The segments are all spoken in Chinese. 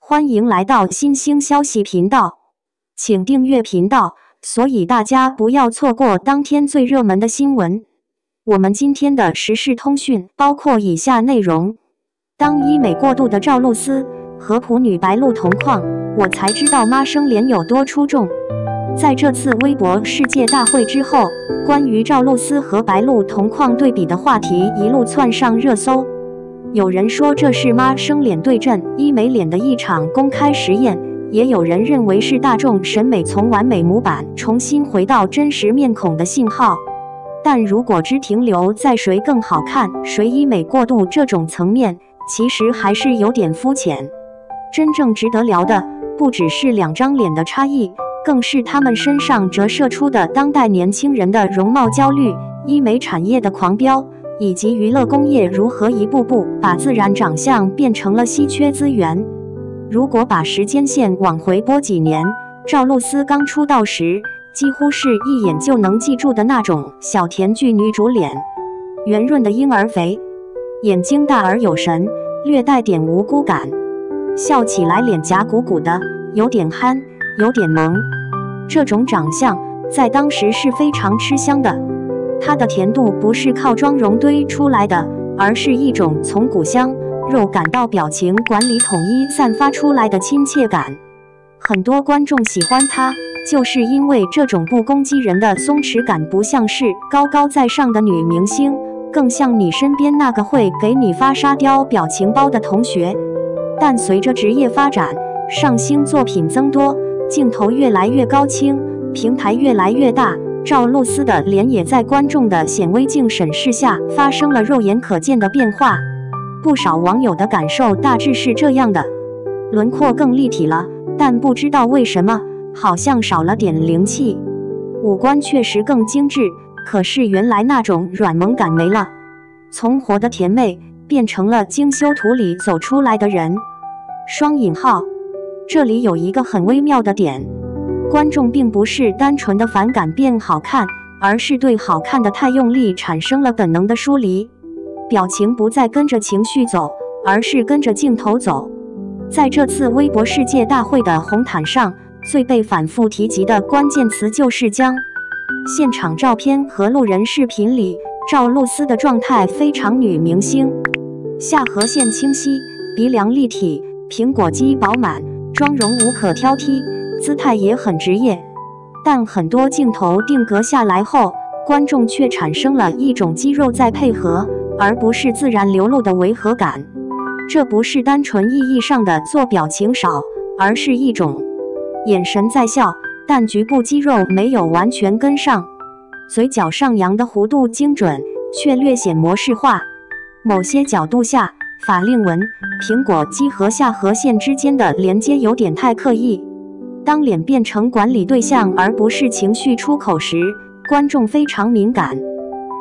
歡迎來到新興消息頻道，請訂閱頻道，所以大家不要錯過當天最熱門的新聞。我們今天的時事通訊包括以下內容：當醫美過度的趙露思和普女白鹿同框，我才知道媽生臉有多出眾。在這次微博世界大會之後，關於趙露思和白鹿同框對比的話題一路竄上熱搜。有人說這是媽生臉對陣醫美臉的一場公開實驗，也有人認為是大眾審美從完美模板重新回到真實面孔的信號。但如果只停留在誰更好看、誰醫美過度這種層面，其實還是有點膚淺。真正值得聊的，不只是兩張臉的差異，更是他們身上折射出的當代年輕人的容貌焦慮、醫美產業的狂飆，以及娛樂工業如何一步步把自然長相變成了稀缺資源。如果把時間線往回撥幾年，趙露思剛出道時，幾乎是一眼就能記住的那種小甜劇女主臉，圓潤的嬰兒肥，眼睛大而有神，略帶點無辜感，笑起來臉頰鼓鼓的，有點憨，有點萌。這種長相在當時是非常吃香的。它的甜度不是靠妝容堆出來的，而是一種從骨香、肉感到表情管理統一散發出來的親切感。很多觀眾喜歡它，就是因為這種不攻擊人的鬆弛感，不像是高高在上的女明星，更像你身邊那個會給你發沙雕表情包的同學。但隨着職業發展，上星作品增多，鏡頭越來越高清，平台越來越大，趙露思的臉也在觀眾的顯微鏡審視下發生了肉眼可見的變化。不少網友的感受大致是這樣的：輪廓更立體了，但不知道為什麼，好像少了點靈氣。五官確實更精緻，可是原來那種軟萌感沒了，從活的甜妹變成了精修圖裡走出來的人。雙引號，這裡有一個很微妙的點。觀眾並不是單純的反感變好看，而是對好看的太用力產生了本能的疏離，表情不再跟着情緒走，而是跟着鏡頭走。在這次微博世界大會的紅毯上，最被反覆提及的關鍵詞就是僵。現場照片和路人視頻裡，趙露思的狀態非常女明星，下頜線清晰，鼻梁立體，蘋果肌飽滿，妝容無可挑剔，姿態也很職業。但很多鏡頭定格下來後，觀眾卻產生了一種肌肉在配合，而不是自然流露的違和感。這不是單純意義上的做表情少，而是一種眼神在笑，但局部肌肉沒有完全跟上。嘴角上揚的弧度精準，卻略顯模式化。某些角度下，法令紋、蘋果肌和下頜線之間的連接有點太刻意。當臉變成管理對象而不是情緒出口時，觀眾非常敏感，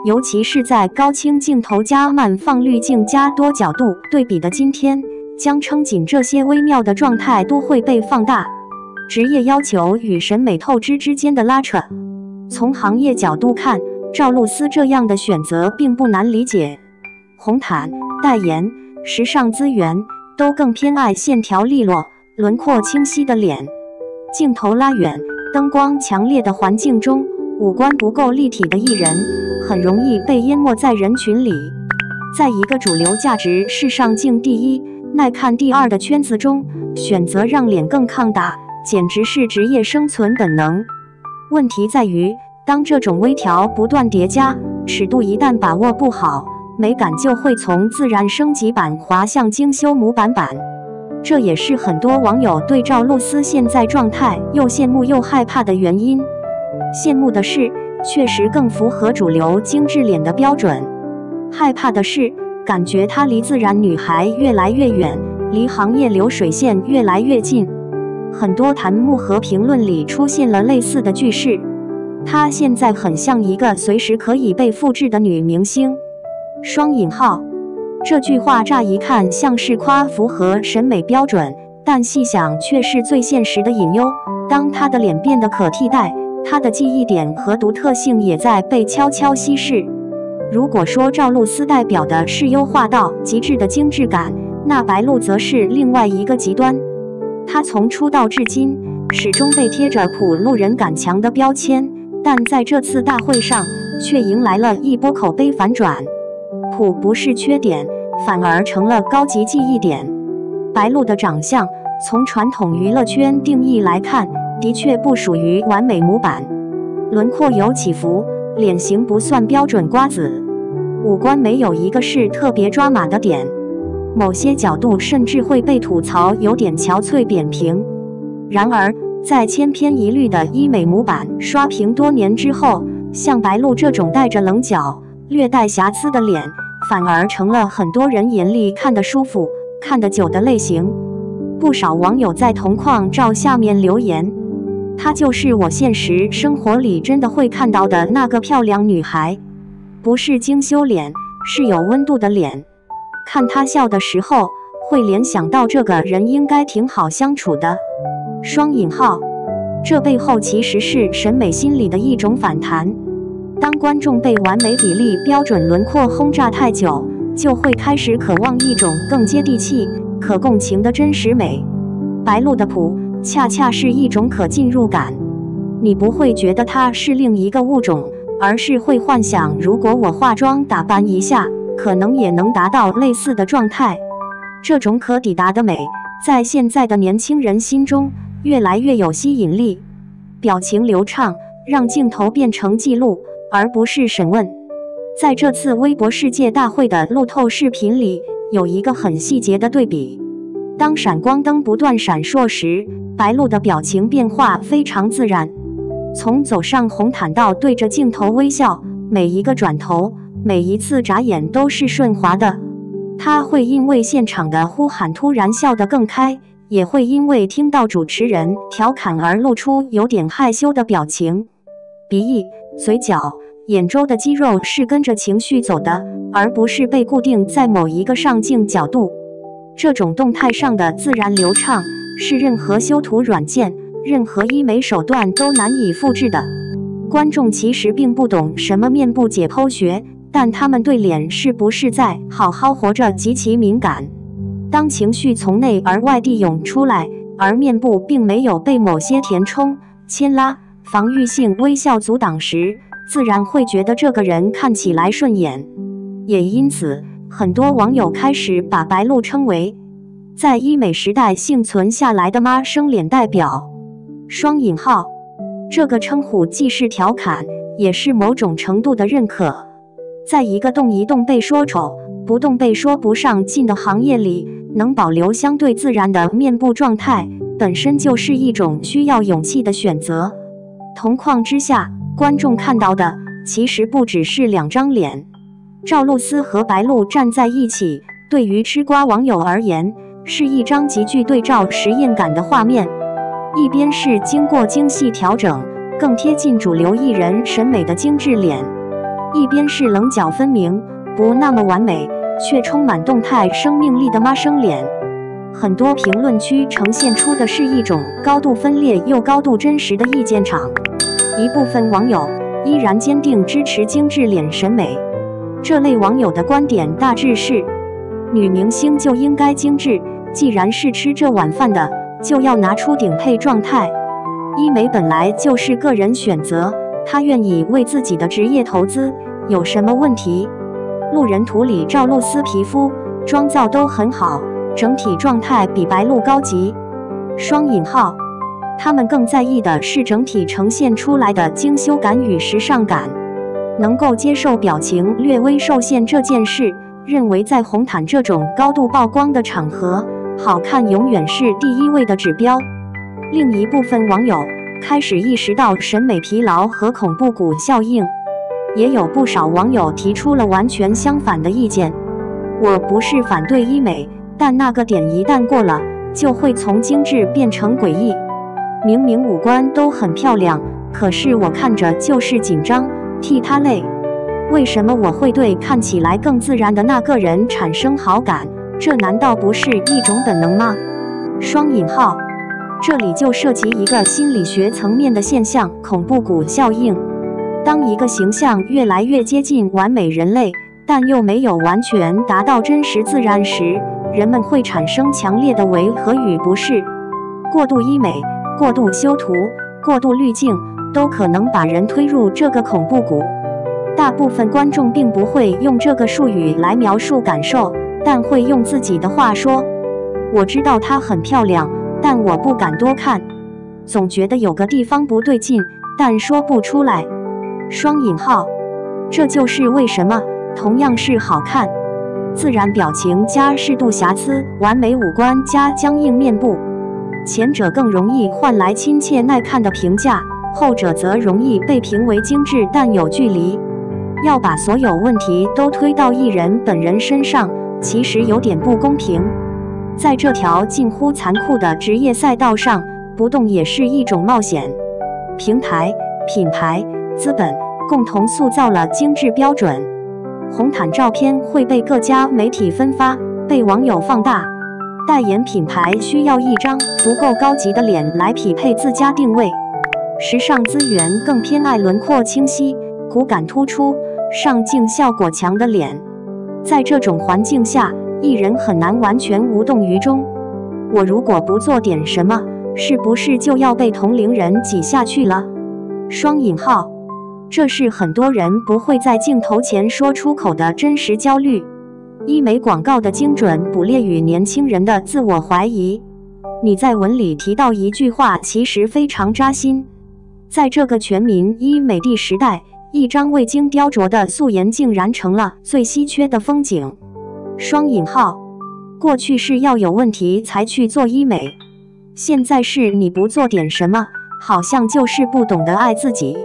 尤其是在高清鏡頭加慢放濾鏡加多角度對比的今天，將撐緊這些微妙的狀態都會被放大。職業要求與審美透支之間的拉扯，從行業角度看，趙露思這樣的選擇並不難理解。紅毯、代言、時尚資源都更偏愛線條利落、輪廓清晰的臉。鏡頭拉遠，燈光強烈的環境中，五官不夠立體的藝人，很容易被淹沒在人群裡。在一個主流價值是上鏡第一、耐看第二的圈子中，選擇讓臉更抗打，簡直是職業生存本能。問題在於，當這種微調不斷疊加，尺度一旦把握不好，美感就會從自然升級版滑向精修模板版。這也是很多網友對趙露思現在狀態又羨慕又害怕的原因。羨慕的是，確實更符合主流精緻臉的標準；害怕的是，感覺她離自然女孩越來越遠，離行業流水線越來越近。很多彈幕和評論裡出現了類似的句式：她現在很像一個隨時可以被複製的女明星。雙引號。這句話乍一看像是誇符合審美標準，但細想卻是最現實的隱憂。當她的臉變得可替代，她的記憶點和獨特性也在被悄悄稀釋。如果說趙露思代表的是優化到極致的精緻感，那白鹿則是另外一個極端。他從出道至今，始終被貼着“普路人感強”的標籤，但在這次大會上，卻迎來了一波口碑反轉。普不是缺點，反而成了高級記憶點。白鹿的長相，從傳統娛樂圈定義來看，的確不屬於完美模板，輪廓有起伏，臉型不算標準瓜子，五官沒有一個是特別抓馬的點，某些角度甚至會被吐槽有點憔悴扁平。然而，在千篇一律的醫美模板刷屏多年之後，像白鹿這種帶着稜角、略帶瑕疵的臉，反而成了很多人眼裡看得舒服、看得久的類型。不少網友在同框照下面留言：“她就是我現實生活裡真的會看到的那個漂亮女孩，不是精修臉，是有溫度的臉。看她笑的時候，會聯想到這個人應該挺好相處的。”雙引號，這背後其實是審美心理的一種反彈。當觀眾被完美比例標準輪廓轟炸太久，就會開始渴望一種更接地氣、可共情的真實美。白鹿的普恰恰是一種可進入感，你不會覺得它是另一個物種，而是會幻想，如果我化妝打扮一下，可能也能達到類似的狀態。這種可抵達的美，在現在的年輕人心中越來越有吸引力。表情流暢，讓鏡頭變成記錄，而不是審問。在這次微博世界大會的路透視頻裡，有一個很細節的對比。當閃光燈不斷閃爍時，白鹿的表情變化非常自然，從走上紅毯到對着鏡頭微笑，每一個轉頭，每一次眨眼都是順滑的。他會因為現場的呼喊突然笑得更開，也會因為聽到主持人調侃而露出有點害羞的表情。鼻翼、嘴角、眼周的肌肉是跟着情緒走的，而不是被固定在某一個上鏡角度。這種動態上的自然流暢，是任何修圖軟件、任何醫美手段都難以複製的。觀眾其實並不懂什麼面部解剖學，但他們對臉是不是在好好活着極其敏感。當情緒從內而外地湧出來，而面部並沒有被某些填充、牽拉、防禦性微笑阻擋時，自然會覺得這個人看起來順眼。也因此，很多網友開始把白鹿稱為在醫美時代幸存下來的媽生臉代表。雙引號，這個稱呼既是調侃，也是某種程度的認可。在一個動一動被說醜，不動被說不上進的行業裡，能保留相對自然的面部狀態，本身就是一種需要勇氣的選擇。同框之下，觀眾看到的其實不只是兩張臉。趙露思和白鹿站在一起，對於吃瓜網友而言，是一張極具對照實驗感的畫面。一邊是經過精細調整、更貼近主流藝人審美的精緻臉，一邊是稜角分明、不那麼完美，卻充滿動態生命力的媽生臉。很多評論區呈現出的是一種高度分裂又高度真實的意見場。一部分網友依然堅定支持精緻臉審美。這類網友的觀點大致是：女明星就應該精緻，既然是吃這碗飯的，就要拿出頂配狀態。醫美本來就是個人選擇，她願意為自己的職業投資，有什麼問題？路人圖裡趙露思皮膚、妝造都很好，整體狀態比白鹿高級。雙引號，他們更在意的是整體呈現出來的精修感與時尚感。能夠接受表情略微受限這件事，認為在紅毯這種高度曝光的場合，好看永遠是第一位的指標。另一部分網友開始意識到審美疲勞和恐怖谷效應，也有不少網友提出了完全相反的意見。我不是反對醫美，但那個點一旦過了，就會從精緻變成詭異。明明五官都很漂亮，可是我看着就是緊張，替他累。為什麼我會對看起來更自然的那個人產生好感？這難道不是一種本能嗎？雙引號，這裡就涉及一個心理學層面的現象——恐怖谷效應。當一個形象越來越接近完美人類，但又沒有完全達到真實自然時，人們會產生強烈的違和與不適。過度醫美、過度修圖、過度濾鏡，都可能把人推入這個恐怖谷。大部分觀眾並不會用這個術語來描述感受，但會用自己的話說：“我知道她很漂亮，但我不敢多看，總覺得有個地方不對勁，但說不出來。”雙引號，這就是為什麼同樣是好看，自然表情加適度瑕疵，完美五官加僵硬面部，前者更容易換來親切耐看的評價，後者則容易被評為精緻但有距離。要把所有問題都推到藝人本人身上，其實有點不公平。在這條近乎殘酷的職業賽道上，不動也是一種冒險。平台、品牌、資本共同塑造了精緻標準。紅毯照片會被各家媒體分發，被網友放大。代言品牌需要一張足夠高級的臉來匹配自家定位。時尚資源更偏愛輪廓清晰、骨感突出、上鏡效果強的臉。在這種環境下，藝人很難完全無動於衷。我如果不做點什麼，是不是就要被同齡人擠下去了？雙引號，這是很多人不會在鏡頭前說出口的真實焦慮。醫美廣告的精準捕獵與年輕人的自我懷疑。你在文裡提到一句話，其實非常扎心。在這個全民醫美的時代，一張未經雕琢的素顏竟然成了最稀缺的風景。雙引號，過去是要有問題才去做醫美，現在是你不做點什麼，好像就是不懂得愛自己。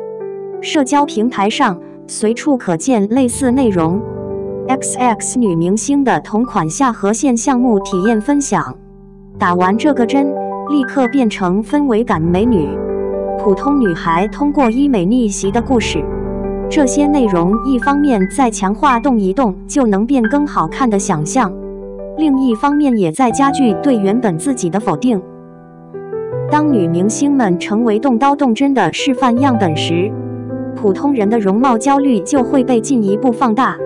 社交平台上隨處可見類似內容。XX 女明星的同款下頜線項目體驗分享，打完這個針，立刻變成氛圍感美女。普通女孩通過醫美逆襲的故事。這些內容一方面在強化動一動就能變更好看的想象，另一方面也在加劇對原本自己的否定。當女明星們成為動刀動針的示範樣本時，普通人的容貌焦慮就會被進一步放大。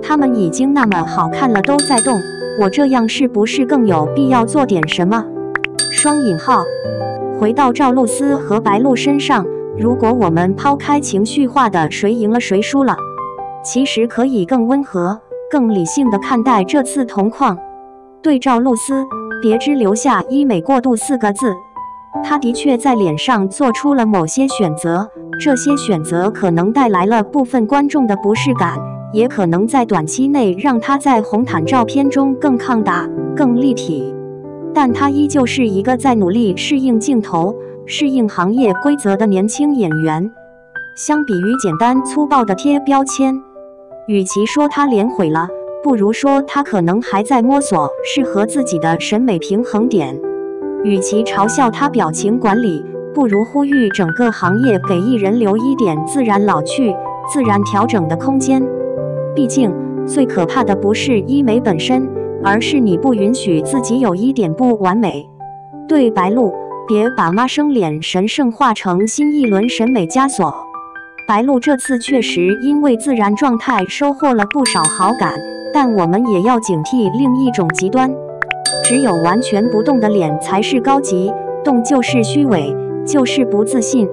她們已經那麼好看了，都在動，我這樣是不是更有必要做點什麼？雙引號，回到趙露思和白鹿身上，如果我們拋開情緒化的誰贏了誰輸了，其實可以更溫和、更理性地看待這次同框。對趙露思，別只留下醫美過度4個字。她的確在臉上做出了某些選擇，這些選擇可能帶來了部分觀眾的不適感，也可能在短期內讓她在紅毯照片中更抗打、更立體。但她依舊是一個在努力適應鏡頭、適應行業規則的年輕演員。相比於簡單粗暴的貼標籤，與其說她臉毀了，不如說她可能還在摸索適合自己的審美平衡點。與其嘲笑她表情管理，不如呼籲整個行業給藝人留一點自然老去、自然調整的空間。畢竟，最可怕的不是醫美本身，而是你不允許自己有一點不完美。對白鹿，別把媽生臉神聖化成新一輪審美枷鎖。白鹿這次確實因為自然狀態收穫了不少好感，但我們也要警惕另一種極端。只有完全不動的臉才是高級，動就是虛偽，就是不自信。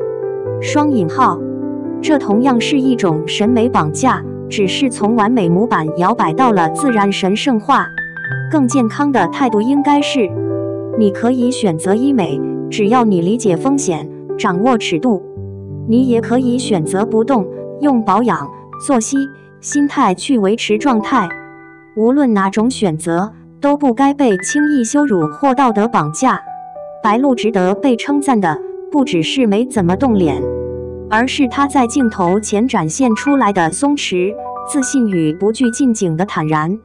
雙引號，這同樣是一種審美綁架，只是從完美模板搖擺到了自然神聖化。更健康的態度應該是，你可以選擇醫美，只要你理解風險，掌握尺度。你也可以選擇不動，用保養、作息、心態去維持狀態。無論哪種選擇，都不該被輕易羞辱或道德綁架。白鹿值得被稱讚的，不只是沒怎麼動臉，而是她在鏡頭前展現出來的鬆弛、自信與不懼近景的坦然。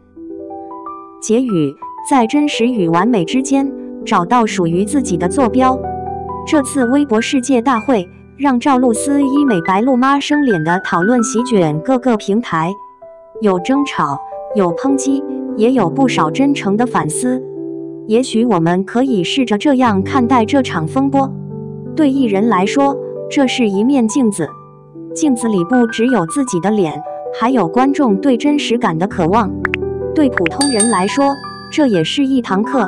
結語，在真實與完美之間，找到屬於自己的坐標。這次微博世界大會，讓趙露思醫美白鹿媽生臉的討論席捲各個平台，有爭吵，有抨擊，也有不少真誠的反思。也許我們可以試着這樣看待這場風波：對藝人來說，這是一面鏡子，鏡子裡不只有自己的臉，還有觀眾對真實感的渴望；對普通人來說，這也是一堂課，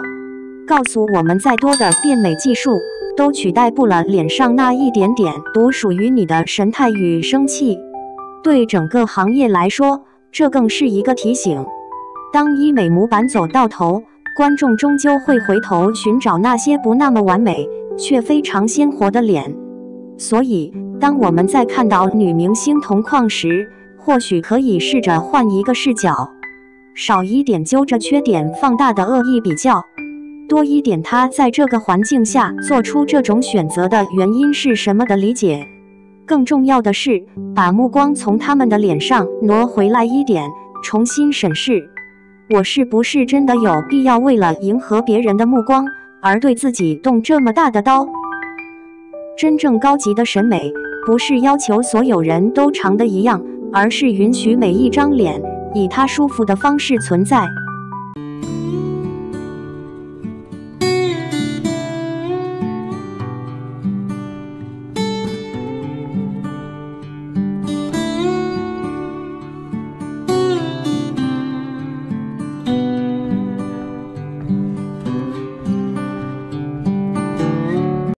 告訴我們再多的變美技術都取代不了臉上那一點點獨屬於你的神態與生氣。對整個行業來說，這更是一個提醒。當醫美模板走到頭，觀眾終究會回頭尋找那些不那麼完美卻非常鮮活的臉。所以，當我們在看到女明星同框時，或許可以試着換一個視角，少一點揪着缺點放大的惡意比較，多一點她在這個環境下做出這種選擇的原因是什麼的理解。更重要的是，把目光從他們的臉上挪回來一點，重新審視，我是不是真的有必要為了迎合別人的目光而對自己動這麼大的刀？真正高級的審美，不是要求所有人都長得一樣，而是允許每一張臉以它舒服的方式存在。